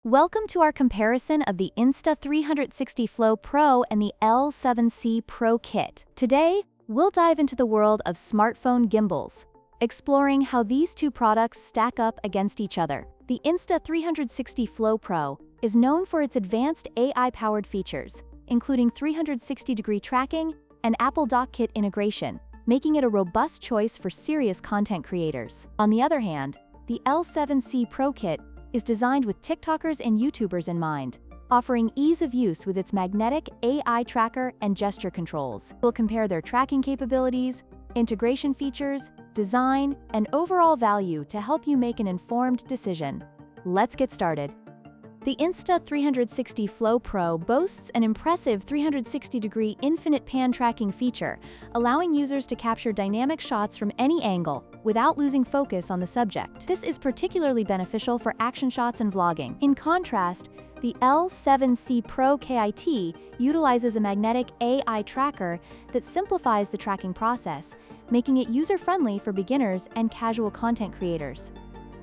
Welcome to our comparison of the Insta360 Flow Pro and the L7C Pro KIT. Today, we'll dive into the world of smartphone gimbals, exploring how these two products stack up against each other. The Insta360 Flow Pro is known for its advanced AI-powered features, including 360-degree tracking and Apple Dock Kit integration, making it a robust choice for serious content creators. On the other hand, the L7C Pro KIT is designed with TikTokers and YouTubers in mind, offering ease of use with its magnetic AI tracker and gesture controls. We'll compare their tracking capabilities, integration features, design, and overall value to help you make an informed decision. Let's get started. The Insta360 Flow Pro boasts an impressive 360-degree infinite pan tracking feature, allowing users to capture dynamic shots from any angle without losing focus on the subject. This is particularly beneficial for action shots and vlogging. In contrast, the L7C Pro KIT utilizes a magnetic AI tracker that simplifies the tracking process, making it user-friendly for beginners and casual content creators.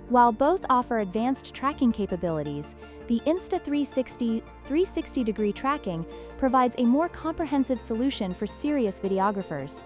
While both offer advanced tracking capabilities, the Insta360 360-degree tracking provides a more comprehensive solution for serious videographers.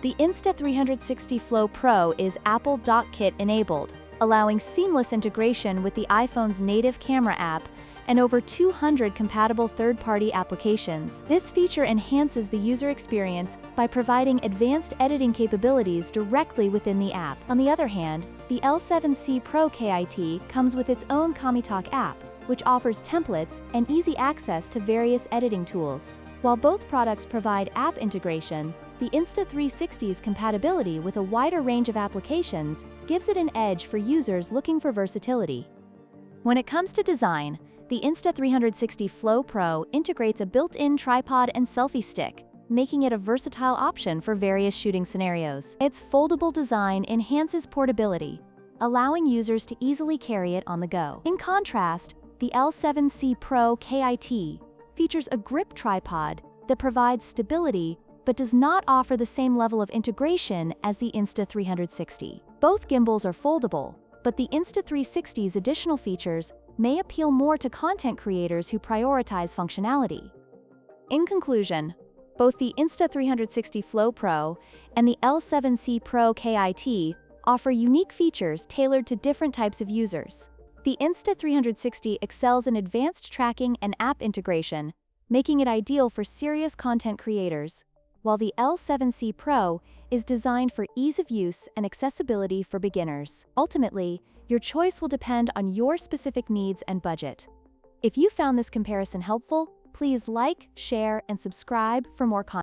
The Insta360 Flow Pro is Apple Dock Kit enabled, allowing seamless integration with the iPhone's native camera app and over 200 compatible third-party applications. This feature enhances the user experience by providing advanced editing capabilities directly within the app. On the other hand, the L7C Pro KIT comes with its own KamiTalk app, which offers templates and easy access to various editing tools. While both products provide app integration, the Insta360's compatibility with a wider range of applications gives it an edge for users looking for versatility. When it comes to design, the Insta360 Flow Pro integrates a built-in tripod and selfie stick, making it a versatile option for various shooting scenarios. Its foldable design enhances portability, allowing users to easily carry it on the go. In contrast, the L7C Pro KIT features a grip tripod that provides stability but does not offer the same level of integration as the Insta360. Both gimbals are foldable, but the Insta360's additional features may appeal more to content creators who prioritize functionality. In conclusion, both the Insta360 Flow Pro and the L7C Pro KIT offer unique features tailored to different types of users. The Insta360 excels in advanced tracking and app integration, making it ideal for serious content creators, while the L7C Pro is designed for ease of use and accessibility for beginners. Ultimately, your choice will depend on your specific needs and budget. If you found this comparison helpful, please like, share, and subscribe for more content.